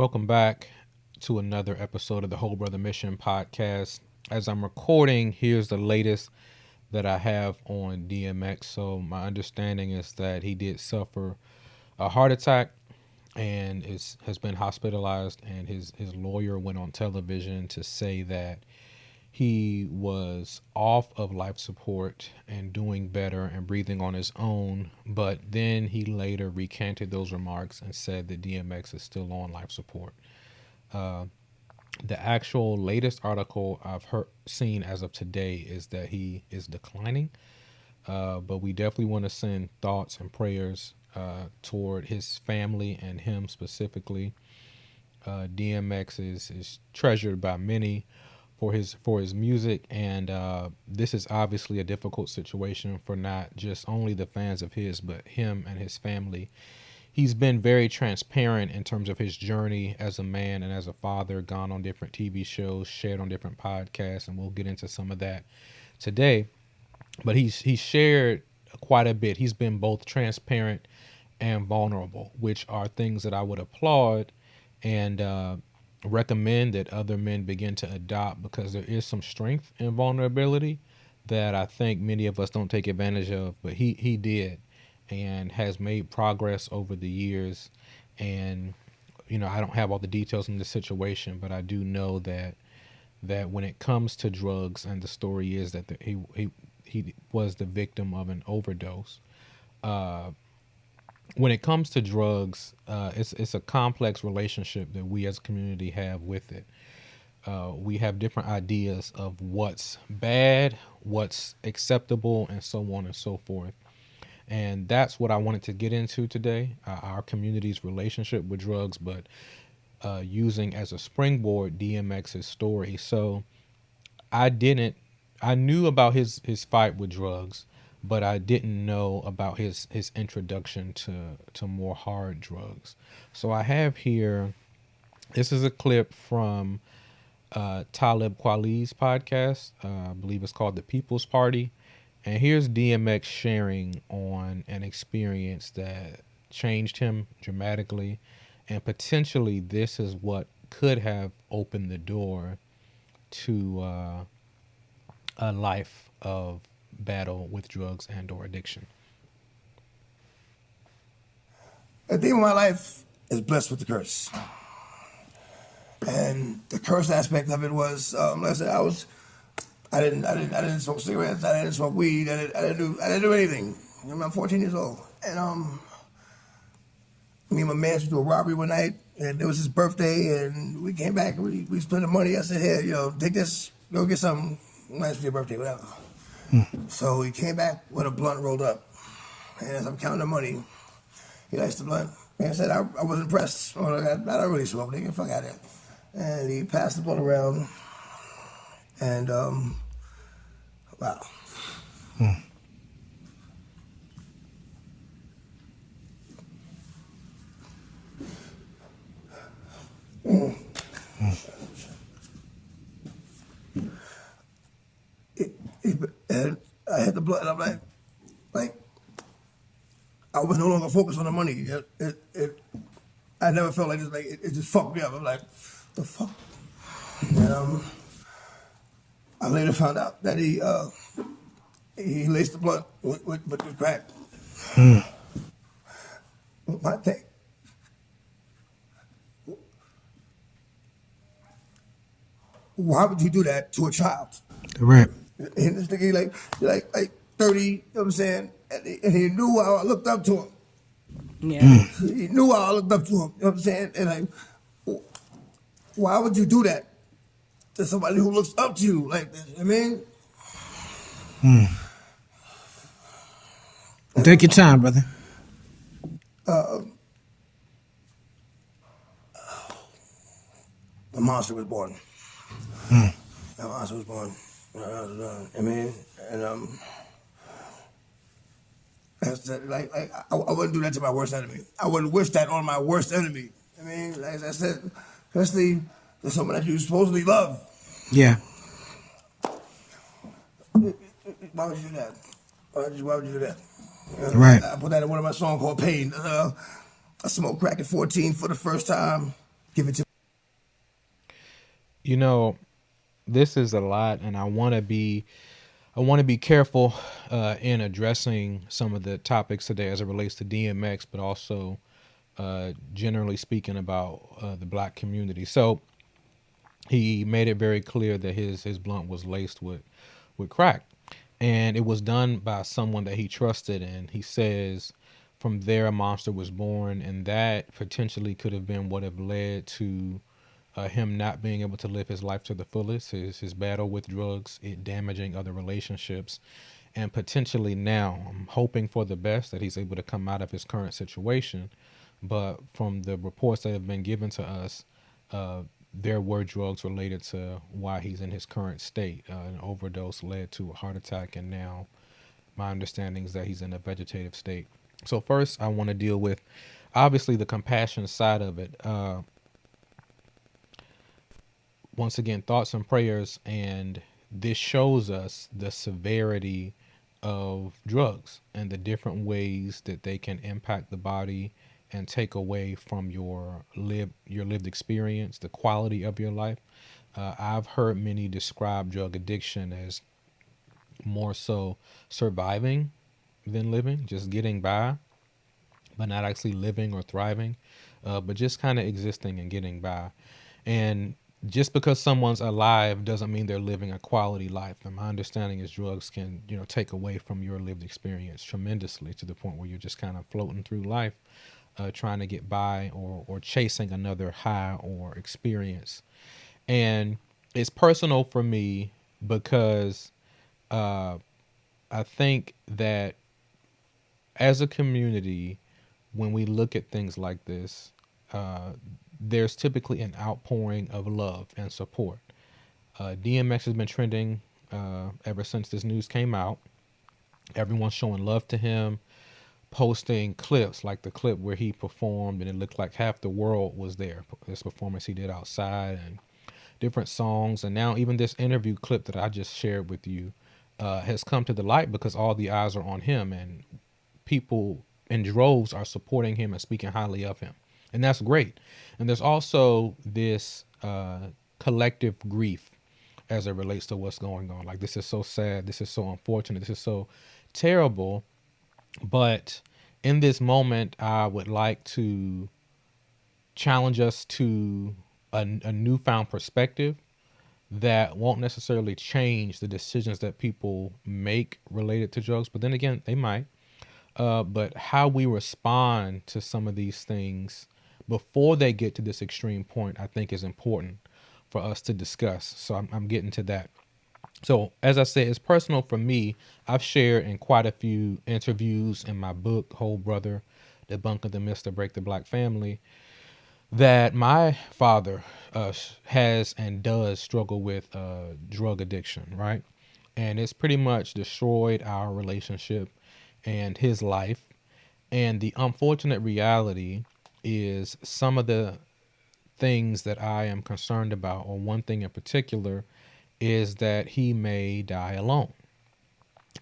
Welcome back to another episode of the WholeBro Mission podcast. As I'm recording, here's the latest that I have on DMX. So my understanding is that he did suffer a heart attack and has been hospitalized, and his lawyer went on television to say that he was off of life support and doing better and breathing on his own, but then he later recanted those remarks and said that DMX is still on life support. The actual latest article I've seen as of today is that he is declining, but we definitely want to send thoughts and prayers toward his family and him specifically. DMX is treasured by many for his music, and this is obviously a difficult situation for not just only the fans of his, but him and his family. He's been very transparent in terms of his journey as a man and as a father, gone on different TV shows, shared on different podcasts, and we'll get into some of that today. But he's shared quite a bit. He's been both transparent and vulnerable, which are things that I would applaud and recommend that other men begin to adopt, because there is some strength in vulnerability that I think many of us don't take advantage of, but he did and has made progress over the years. And I don't have all the details in the situation, but I do know that when it comes to drugs, and the story is that he was the victim of an overdose. When it comes to drugs, it's a complex relationship that we as a community have with it. We have different ideas of what's bad, what's acceptable, and so on and so forth. And that's what I wanted to get into today, our community's relationship with drugs, but using as a springboard DMX's story. So I knew about his fight with drugs, but I didn't know about his introduction to more hard drugs. So I have here, this is a clip from Talib Kweli's podcast. I believe it's called The People's Party. And here's DMX sharing on an experience that changed him dramatically. And potentially this is what could have opened the door to a life of battle with drugs and or addiction. The theme of my life is blessed with the curse. And the curse aspect of it was, like I said, I didn't smoke cigarettes. I didn't smoke weed. I didn't do anything. I'm 14 years old, and me and my man went to a robbery one night, and it was his birthday, and we came back and we split the money. I said, "Here, take this, go get something nice for your birthday, whatever." So he came back with a blunt rolled up, and as I'm counting the money, he lights the blunt, and I said, "I was impressed. I don't really smoke, nigga. Fuck out of here." And he passed the blunt around. And, wow. And I had the blood, and I'm like, I was no longer focused on the money. I never felt like this, like, it just fucked me up. I'm like, the fuck? And, I later found out that he laced the blunt with crack. My thing. Why would you do that to a child? Right. And this nigga, like 30, you know what I'm saying? And he knew how I looked up to him. Yeah. He knew how I looked up to him, you know what I'm saying? And like, why would you do that to somebody who looks up to you like this? I mean, Take your time, brother. the monster was born. The monster was born. I mean, and that's like I wouldn't do that to my worst enemy. I wouldn't wish that on my worst enemy. I mean, like I said, especially to someone that you supposedly love. Yeah. Why would you do that? Why would you do that? Right. I put that in one of my songs called Pain. I smoked crack at 14 for the first time. Give it to. You know, this is a lot, and I want to be careful in addressing some of the topics today as it relates to DMX, but also generally speaking about the black community. So he made it very clear that his blunt was laced with crack, and it was done by someone that he trusted. And he says, from there a monster was born, and that potentially could have been what have led to him not being able to live his life to the fullest, his battle with drugs, it damaging other relationships, and potentially now I'm hoping for the best that he's able to come out of his current situation. But from the reports that have been given to us, uh, there were drugs related to why he's in his current state. An overdose led to a heart attack, and now my understanding is that he's in a vegetative state. So first, I want to deal with obviously the compassion side of it. Once again, thoughts and prayers, and this shows us the severity of drugs and the different ways that they can impact the body and take away from your lived experience, the quality of your life. I've heard many describe drug addiction as more so surviving than living, just getting by, but not actually living or thriving, but just kind of existing and getting by. And just because someone's alive doesn't mean they're living a quality life. And my understanding is drugs can, take away from your lived experience tremendously to the point where you're just kind of floating through life, trying to get by or chasing another high or experience. And it's personal for me because uh, I think that as a community, when we look at things like this, uh, there's typically an outpouring of love and support. DMX has been trending ever since this news came out. Everyone's showing love to him, posting clips like the clip where he performed and it looked like half the world was there. This performance he did outside and different songs. And now even this interview clip that I just shared with you has come to the light because all the eyes are on him, and people in droves are supporting him and speaking highly of him. And that's great. And there's also this collective grief as it relates to what's going on. Like, this is so sad. This is so unfortunate. This is so terrible. But in this moment, I would like to challenge us to a newfound perspective that won't necessarily change the decisions that people make related to drugs. But then again, they might. But how we respond to some of these things before they get to this extreme point, I think is important for us to discuss. So I'm getting to that. So as I said, it's personal for me. I've shared in quite a few interviews in my book, Whole Brother, Debunking the Myths to Break the Black Family, that my father has and does struggle with drug addiction, right? And it's pretty much destroyed our relationship and his life. And the unfortunate reality is some of the things that I am concerned about, or one thing in particular, is that he may die alone.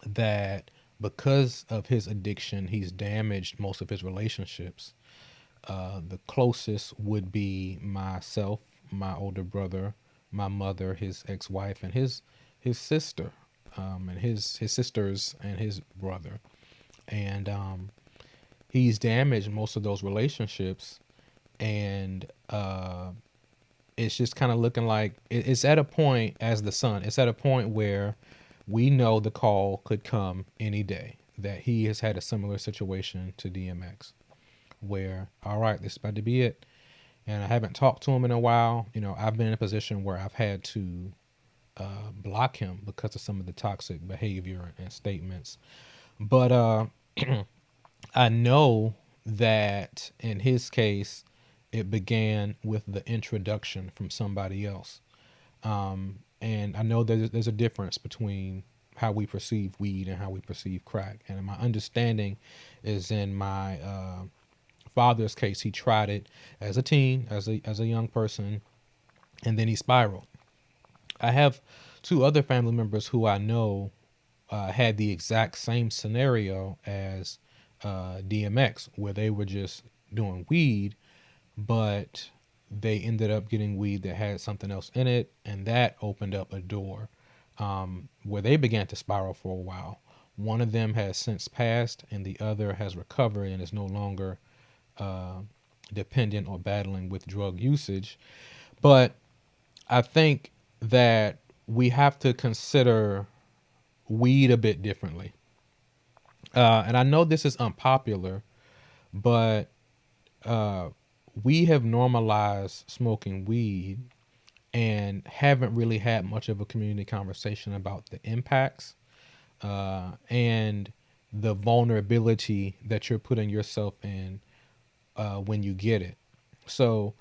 That because of his addiction, he's damaged most of his relationships. The closest would be myself, my older brother, my mother, his ex-wife, and his sister, and his sisters and his brother. And he's damaged most of those relationships, and it's just kind of looking like it's at a point, as the son, it's at a point where we know the call could come any day, that he has had a similar situation to DMX, where, all right, this is about to be it. And I haven't talked to him in a while. I've been in a position where I've had to block him because of some of the toxic behavior and statements. But I know that in his case, it began with the introduction from somebody else. And I know there's a difference between how we perceive weed and how we perceive crack. And my understanding is, in my father's case, he tried it as a teen, as a young person, and then he spiraled. I have two other family members who I know had the exact same scenario as DMX, where they were just doing weed, but they ended up getting weed that had something else in it, and that opened up a door where they began to spiral for a while. One of them has since passed, and the other has recovered and is no longer uh, dependent or battling with drug usage. But I think that we have to consider weed a bit differently. And I know this is unpopular, but uh, we have normalized smoking weed and haven't really had much of a community conversation about the impacts and the vulnerability that you're putting yourself in when you get it. So,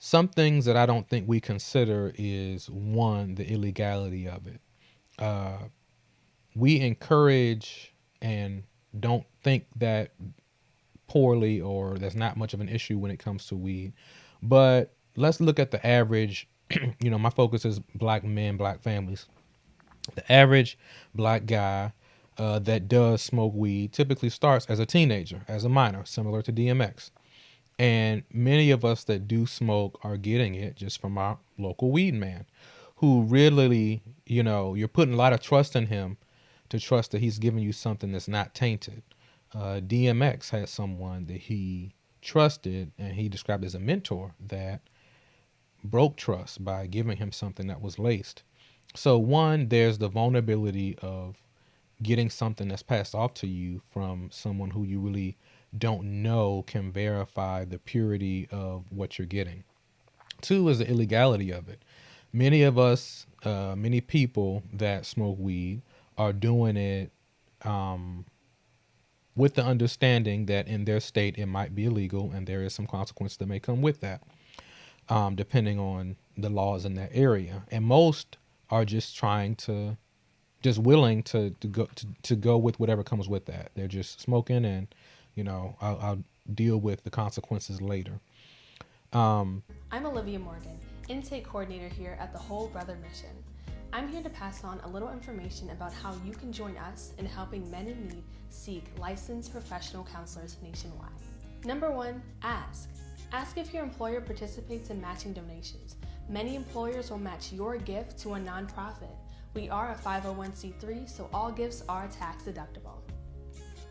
some things that I don't think we consider is one, the illegality of it. We encourage and don't think that poorly or there's not much of an issue when it comes to weed. But let's look at the average, my focus is black men, black families. The average black guy that does smoke weed typically starts as a teenager, as a minor, similar to DMX. And many of us that do smoke are getting it just from our local weed man, who really, you're putting a lot of trust in him to trust that he's giving you something that's not tainted. DMX had someone that he trusted and he described as a mentor that broke trust by giving him something that was laced. So, one, there's the vulnerability of getting something that's passed off to you from someone who you really don't know can verify the purity of what you're getting. Two is the illegality of it. Many of us, many people that smoke weed are doing it with the understanding that in their state it might be illegal and there is some consequence that may come with that, depending on the laws in that area. And most are just trying to, just willing to go with whatever comes with that. They're just smoking, and I'll deal with the consequences later. I'm Olivia Morgan, intake coordinator here at the WholeBro Mission. I'm here to pass on a little information about how you can join us in helping men in need seek licensed professional counselors nationwide. Number 1, ask. Ask if your employer participates in matching donations. Many employers will match your gift to a nonprofit. We are a 501c3, so all gifts are tax deductible.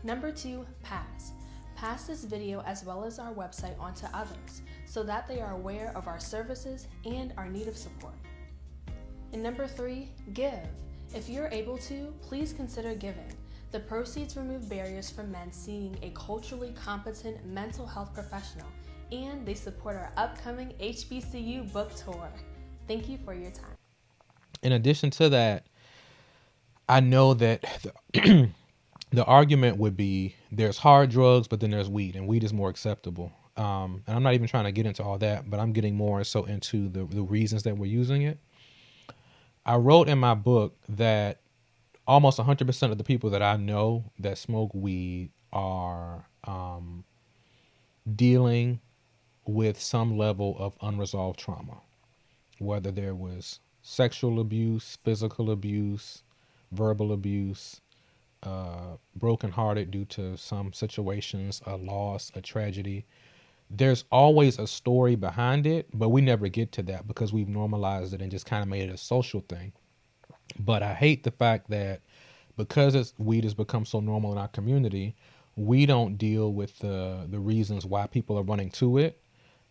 Number 2, pass. Pass this video as well as our website on to others so that they are aware of our services and our need of support. And number 3, give. If you're able to, please consider giving. The proceeds remove barriers for men seeing a culturally competent mental health professional, and they support our upcoming HBCU book tour. Thank you for your time. In addition to that, I know that the argument would be there's hard drugs, but then there's weed, and weed is more acceptable. And I'm not even trying to get into all that, but I'm getting more so into the reasons that we're using it. I wrote in my book that almost 100% of the people that I know that smoke weed are dealing with some level of unresolved trauma, whether there was sexual abuse, physical abuse, verbal abuse, brokenhearted due to some situations, a loss, a tragedy. There's always a story behind it, but we never get to that because we've normalized it and just kind of made it a social thing. But I hate the fact that because weed has become so normal in our community, we don't deal with the reasons why people are running to it.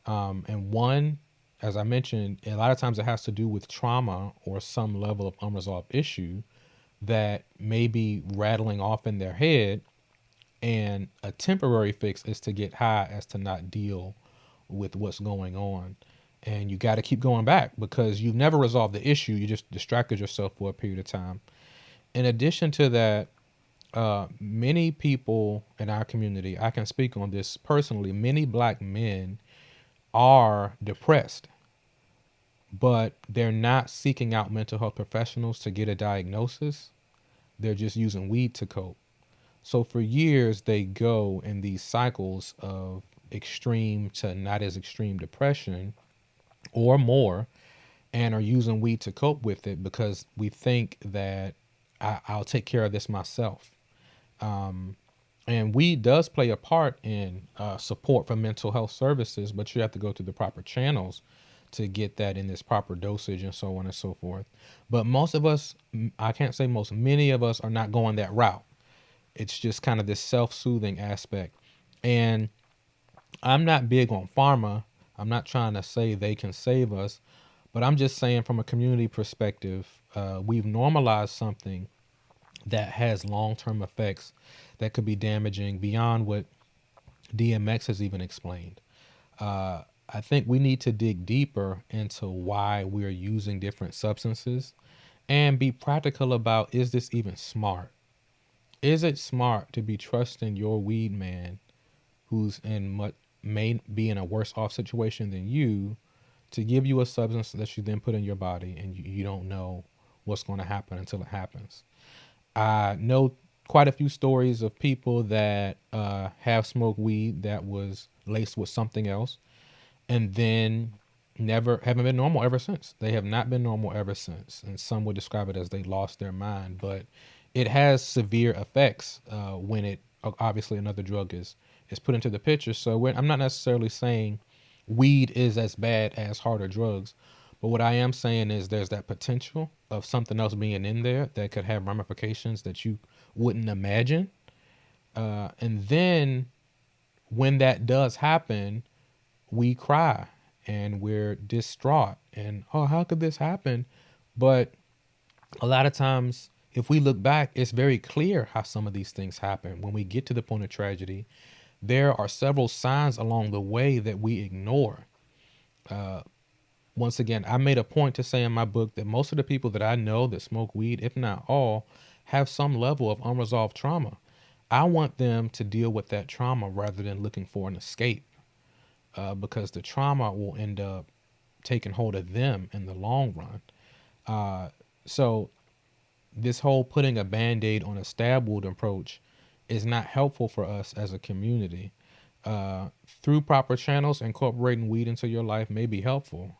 And one, as I mentioned, a lot of times it has to do with trauma or some level of unresolved issue that may be rattling off in their head. And a temporary fix is to get high as to not deal with what's going on. And you got to keep going back because you've never resolved the issue. You just distracted yourself for a period of time. In addition to that, many people in our community, I can speak on this personally, many black men are depressed, but they're not seeking out mental health professionals to get a diagnosis. They're just using weed to cope. So for years, they go in these cycles of extreme to not as extreme depression or more, and are using weed to cope with it because we think that I'll take care of this myself. And weed does play a part in support for mental health services, but you have to go through the proper channels to get that in this proper dosage and so on and so forth. But most of us, I can't say most, many of us are not going that route. It's just kind of this self-soothing aspect. And I'm not big on pharma. I'm not trying to say they can save us, but I'm just saying from a community perspective, we've normalized something that has long-term effects that could be damaging beyond what DMX has even explained. I think we need to dig deeper into why we're using different substances and be practical about, is this even smart? Is it smart to be trusting your weed man who's in what may be in a worse off situation than you to give you a substance that you then put in your body and you don't know what's going to happen until it happens? I know quite a few stories of people that have smoked weed that was laced with something else and then never haven't been normal ever since. They have not been normal ever since. And some would describe it as they lost their mind, but it has severe effects when it obviously another drug is put into the picture. So I'm not necessarily saying weed is as bad as harder drugs, but what I am saying is there's that potential of something else being in there that could have ramifications that you wouldn't imagine. And then when that does happen, we cry and we're distraught and, oh, how could this happen? But a lot of times, if we look back, it's very clear how some of these things happen. When we get to the point of tragedy, there are several signs along the way that we ignore. Once again, I made a point to say in my book that most of the people that I know that smoke weed, if not all, have some level of unresolved trauma. I want them to deal with that trauma rather than looking for an escape, because the trauma will end up taking hold of them in the long run. So this whole putting a band-aid on a stab wound approach is not helpful for us as a community. Through proper channels, incorporating weed into your life may be helpful.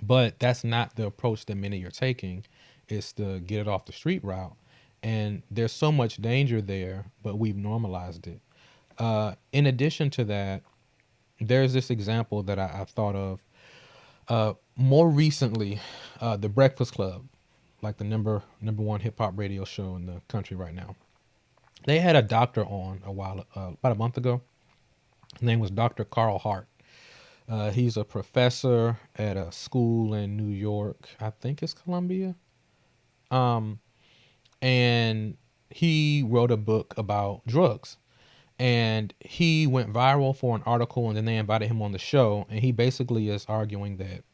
But that's not the approach that many are taking. It's the get it off the street route. And there's so much danger there, but we've normalized it. In addition to that, there's this example that I thought of more recently, the Breakfast Club, like the number one hip hop radio show in the country right now. They had a doctor on about a month ago. His name was Dr. Carl Hart. He's a professor at a school in New York. I think it's Columbia. And he wrote a book about drugs. And he went viral for an article, and then they invited him on the show. And he basically is arguing that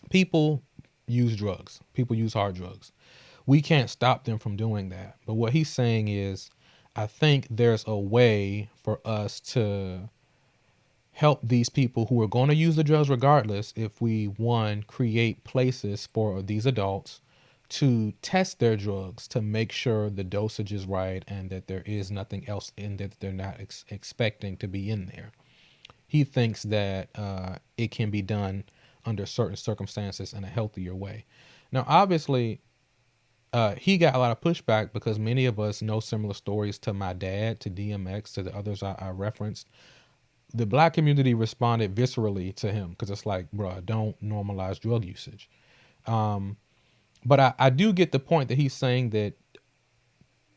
people use drugs. People use hard drugs. We can't stop them from doing that. But what he's saying is, I think there's a way for us to help these people who are going to use the drugs regardless if we, one, create places for these adults to test their drugs to make sure the dosage is right and that there is nothing else in that they're not expecting to be in there. He thinks that it can be done under certain circumstances in a healthier way. Now, obviously, he got a lot of pushback because many of us know similar stories to my dad, to DMX, to the others I referenced. The black community responded viscerally to him because it's like, bruh, don't normalize drug usage. But I do get the point that he's saying that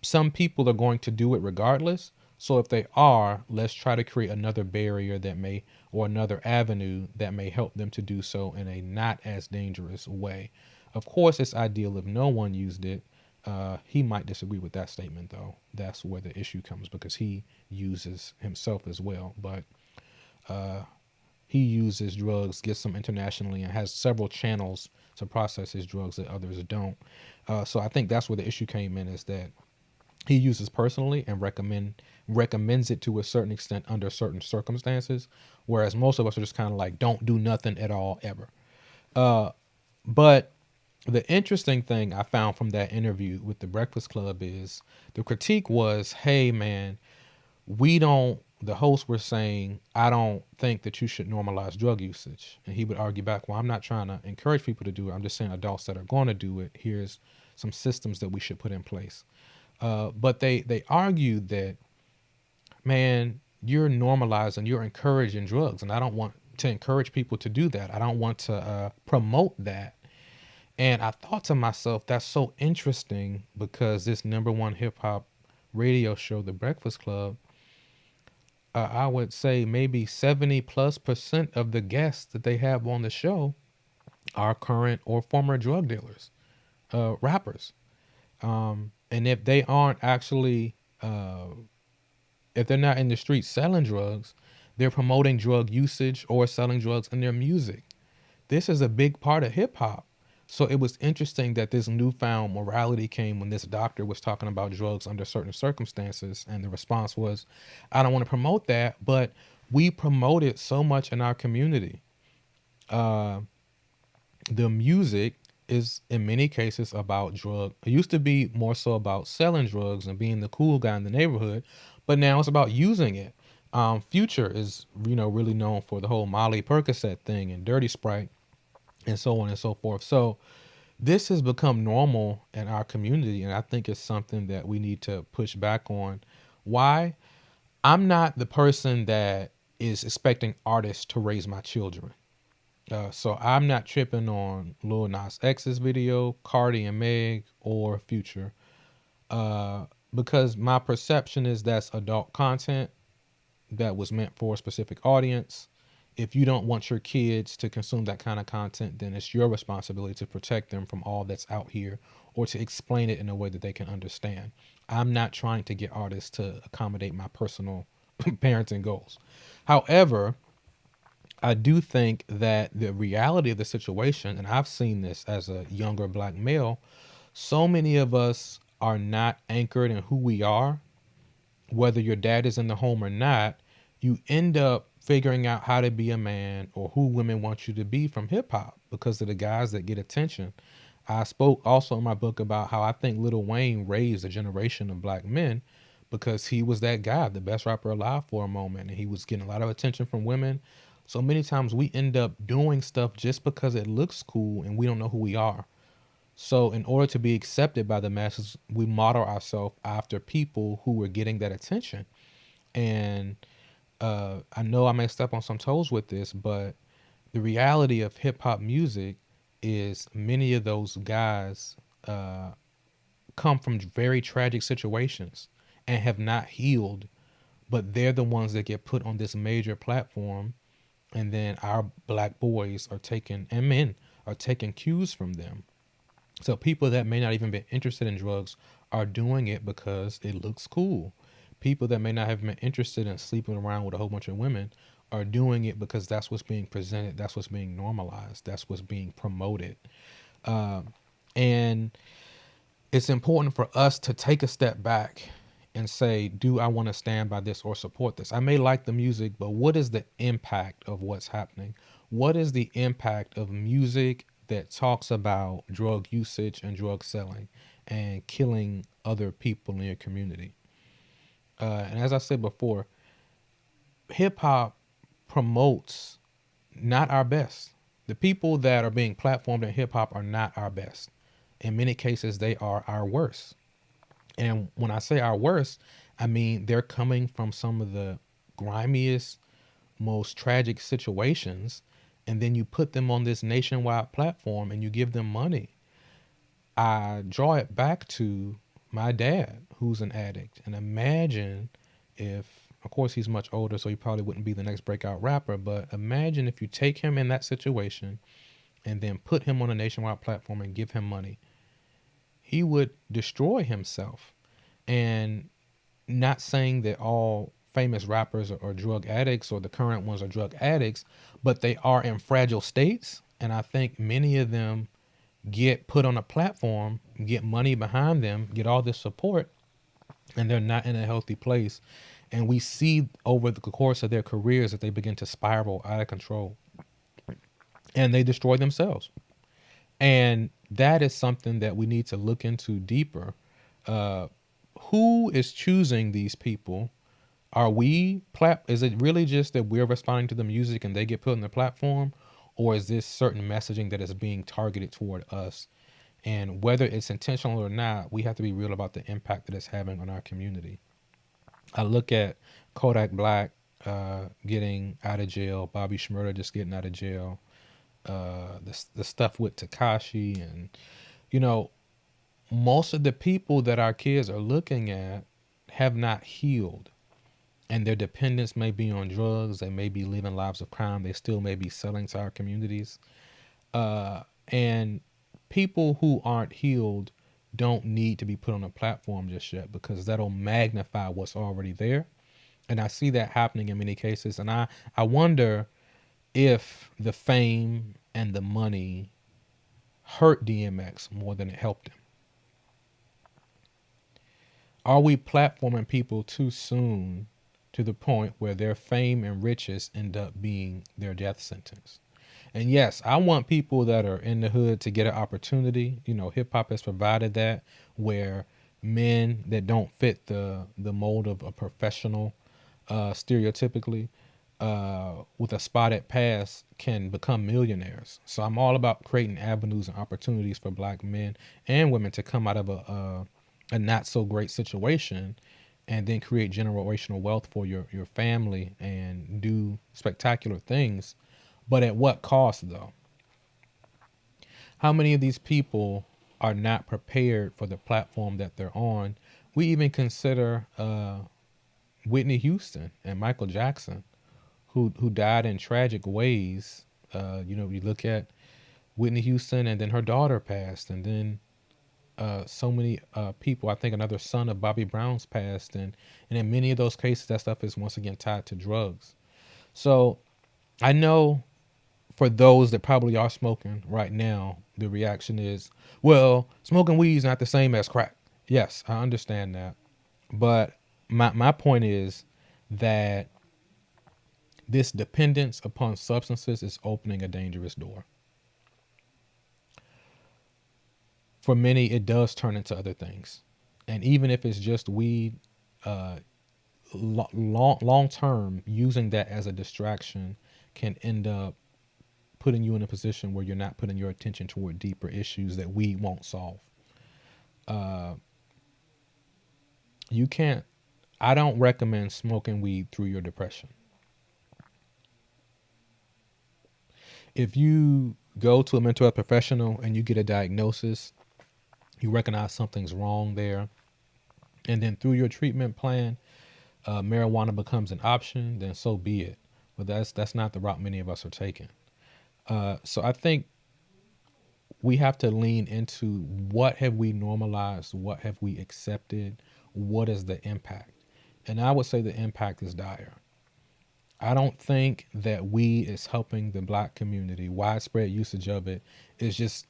some people are going to do it regardless. So if they are, let's try to create another barrier that may, or another avenue that may help them to do so in a not as dangerous way. Of course, it's ideal if no one used it. He might disagree with that statement, though. That's where the issue comes because he uses himself as well. But he uses drugs, gets them internationally, and has several channels to process his drugs that others don't. So I think that's where the issue came in, is that he uses personally and recommends it to a certain extent under certain circumstances, whereas most of us are just kind of like, don't do nothing at all ever. But the interesting thing I found from that interview with the Breakfast Club is the critique was, hey man, the hosts were saying, I don't think that you should normalize drug usage. And he would argue back, well, I'm not trying to encourage people to do it. I'm just saying adults that are going to do it, here's some systems that we should put in place. But they argued that, man, you're normalizing, you're encouraging drugs, and I don't want to encourage people to do that. I don't want to promote that. And I thought to myself, that's so interesting because this number one hip hop radio show, The Breakfast Club, I would say maybe 70+% of the guests that they have on the show are current or former drug dealers, rappers. And if they aren't actually, if they're not in the streets selling drugs, they're promoting drug usage or selling drugs in their music. This is a big part of hip hop. So it was interesting that this newfound morality came when this doctor was talking about drugs under certain circumstances. And the response was, I don't want to promote that, but we promote it so much in our community. The music is in many cases about drug. It used to be more so about selling drugs and being the cool guy in the neighborhood, but now it's about using it. Future is, really known for the whole Molly Percocet thing and Dirty Sprite and so on and so forth. So this has become normal in our community, and I think it's something that we need to push back on. Why? I'm not the person that is expecting artists to raise my children. So I'm not tripping on Lil Nas X's video, Cardi and Meg, or Future, because my perception is that's adult content that was meant for a specific audience. If you don't want your kids to consume that kind of content, then it's your responsibility to protect them from all that's out here or to explain it in a way that they can understand. I'm not trying to get artists to accommodate my personal parenting goals. However, I do think that the reality of the situation, and I've seen this as a younger black male, so many of us are not anchored in who we are. Whether your dad is in the home or not, you end up figuring out how to be a man or who women want you to be from hip hop because of the guys that get attention. I spoke also in my book about how I think Lil Wayne raised a generation of black men because he was that guy, the best rapper alive for a moment, and he was getting a lot of attention from women. So many times we end up doing stuff just because it looks cool and we don't know who we are. So in order to be accepted by the masses, we model ourselves after people who were getting that attention. And I know I may step on some toes with this, but the reality of hip hop music is many of those guys come from very tragic situations and have not healed, but they're the ones that get put on this major platform. And then our black boys are taking, and men are taking cues from them. So people that may not even be interested in drugs are doing it because it looks cool. People that may not have been interested in sleeping around with a whole bunch of women are doing it because that's what's being presented. That's what's being normalized. That's what's being promoted. And it's important for us to take a step back and say, do I want to stand by this or support this? I may like the music, but what is the impact of what's happening? What is the impact of music that talks about drug usage and drug selling and killing other people in your community? And as I said before, hip hop promotes not our best. The people that are being platformed in hip hop are not our best. In many cases, they are our worst. And when I say our worst, I mean they're coming from some of the grimiest, most tragic situations, and then you put them on this nationwide platform and you give them money. I draw it back to my dad, who's an addict. And imagine if, of course, he's much older, so he probably wouldn't be the next breakout rapper, but imagine if you take him in that situation and then put him on a nationwide platform and give him money. He would destroy himself. And not saying that all famous rappers are drug addicts or the current ones are drug addicts, but they are in fragile states. And I think many of them get put on a platform, get money behind them, get all this support, and they're not in a healthy place. And we see over the course of their careers that they begin to spiral out of control and they destroy themselves. And that is something that we need to look into deeper. Who is choosing these people? Are we is it really just that we're responding to the music and they get put on the platform, or is this certain messaging that is being targeted toward us? And whether it's intentional or not, we have to be real about the impact that it's having on our community. I look at Kodak Black getting out of jail, Bobby Shmurda just getting out of jail, the stuff with Takashi, and you know, most of the people that our kids are looking at have not healed, and their dependence may be on drugs. They may be living lives of crime. They still may be selling to our communities. And people who aren't healed don't need to be put on a platform just yet, because that'll magnify what's already there. And I see that happening in many cases. And I wonder if the fame and the money hurt DMX more than it helped him. Are we platforming people too soon to the point where their fame and riches end up being their death sentence? And yes, I want people that are in the hood to get an opportunity. You know, hip hop has provided that, where men that don't fit the mold of a professional, stereotypically, with a spotted past can become millionaires. So I'm all about creating avenues and opportunities for black men and women to come out of a not so great situation and then create generational wealth for your family and do spectacular things. But at what cost, though? How many of these people are not prepared for the platform that they're on? We even consider Whitney Houston and Michael Jackson, who died in tragic ways. You look at Whitney Houston, and then her daughter passed, and then so many people. I think another son of Bobby Brown's passed, and in many of those cases, that stuff is once again tied to drugs. So I know for those that probably are smoking right now, the reaction is, well, smoking weed is not the same as crack. Yes, I understand that. But my point is that this dependence upon substances is opening a dangerous door. For many, it does turn into other things. And even if it's just weed, long term, using that as a distraction can end up putting you in a position where you're not putting your attention toward deeper issues that we won't solve. You can't, I don't recommend smoking weed through your depression. If you go to a mental health professional and you get a diagnosis, you recognize something's wrong there, and then through your treatment plan, marijuana becomes an option, then so be it. But that's not the route many of us are taking. So I think we have to lean into what have we normalized, what have we accepted, what is the impact? And I would say the impact is dire. I don't think that weed is helping the black community. Widespread usage of it is just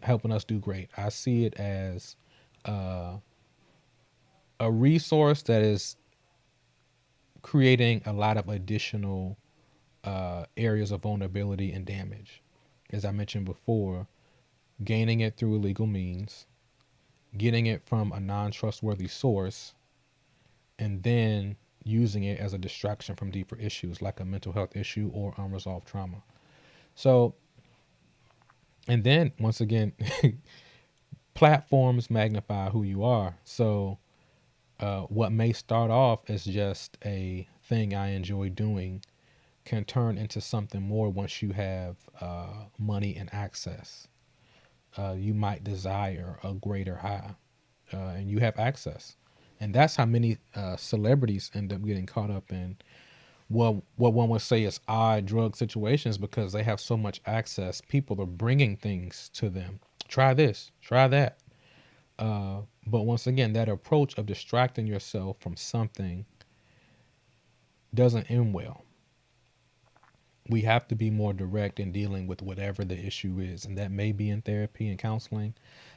helping us do great. I see it as a resource that is creating a lot of additional areas of vulnerability and damage. As I mentioned before, gaining it through illegal means, getting it from a non-trustworthy source, and then using it as a distraction from deeper issues like a mental health issue or unresolved trauma. So, and then once again, platforms magnify who you are. So what may start off as just a thing I enjoy doing can turn into something more once you have money and access. You might desire a greater high, and you have access. And that's how many celebrities end up getting caught up in what one would say is odd drug situations, because they have so much access. People are bringing things to them. Try this, try that. But once again, that approach of distracting yourself from something doesn't end well. We have to be more direct in dealing with whatever the issue is. And that may be in therapy and counseling.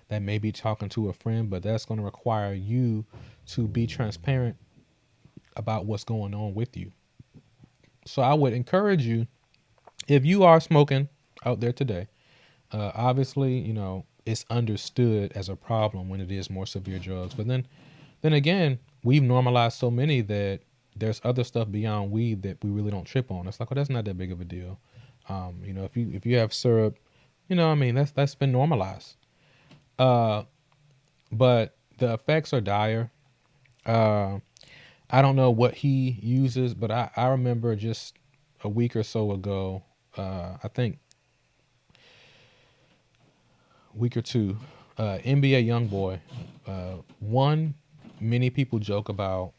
That may be talking to a friend, but that's going to require you to be transparent about what's going on with you. So I would encourage you, if you are smoking out there today, obviously, it's understood as a problem when it is more severe drugs. But then again, we've normalized so many that there's other stuff beyond weed that we really don't trip on. It's like, well, that's not that big of a deal. If you have syrup, that's been normalized. Uh, but the effects are dire. Uh, I don't know what he uses, but I remember just a week or so ago, I think week or two, NBA Youngboy. One, many people joke about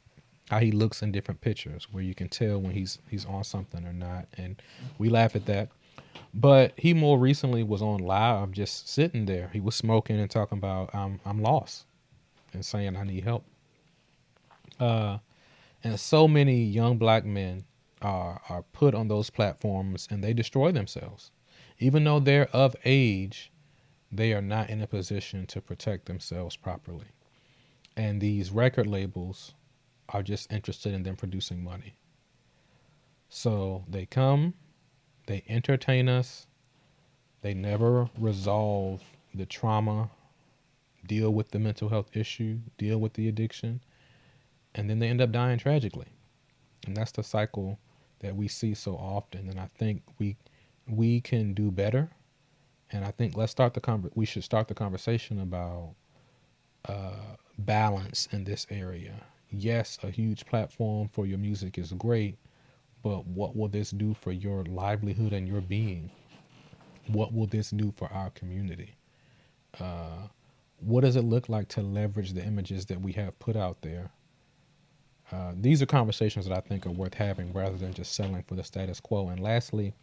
how he looks in different pictures, where you can tell when he's on something or not, and we laugh at that. But he more recently was on live, just sitting there. He was smoking and talking about I'm lost and saying I need help. And so many young black men are put on those platforms and they destroy themselves, even though they're of age. They are not in a position to protect themselves properly. And these record labels are just interested in them producing money. So they come, they entertain us, they never resolve the trauma, deal with the mental health issue, deal with the addiction, and then they end up dying tragically. And that's the cycle that we see so often. And I think we can do better. And I think we should start the conversation about balance in this area. Yes, a huge platform for your music is great, but what will this do for your livelihood and your being? What will this do for our community? What does it look like to leverage the images that we have put out there? These are conversations that I think are worth having rather than just settling for the status quo. And lastly,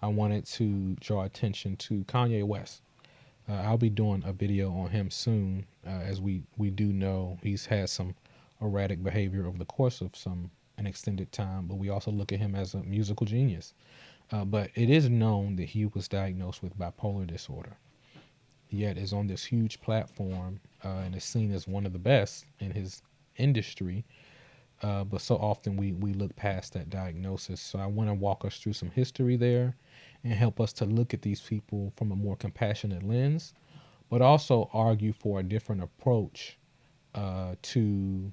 I wanted to draw attention to Kanye West. I'll be doing a video on him soon, as we do know he's had some erratic behavior over the course of an extended time, but we also look at him as a musical genius. But it is known that he was diagnosed with bipolar disorder, yet is on this huge platform and is seen as one of the best in his industry. But so often we look past that diagnosis. So I want to walk us through some history there and help us to look at these people from a more compassionate lens, but also argue for a different approach to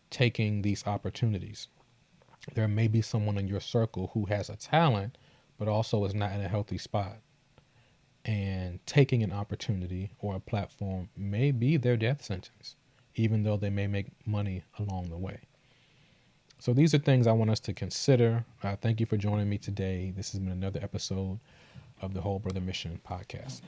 taking these opportunities. There may be someone in your circle who has a talent, but also is not in a healthy spot. And taking an opportunity or a platform may be their death sentence, even though they may make money along the way. So these are things I want us to consider. Thank you for joining me today. This has been another episode of the WholeBro Mission podcast.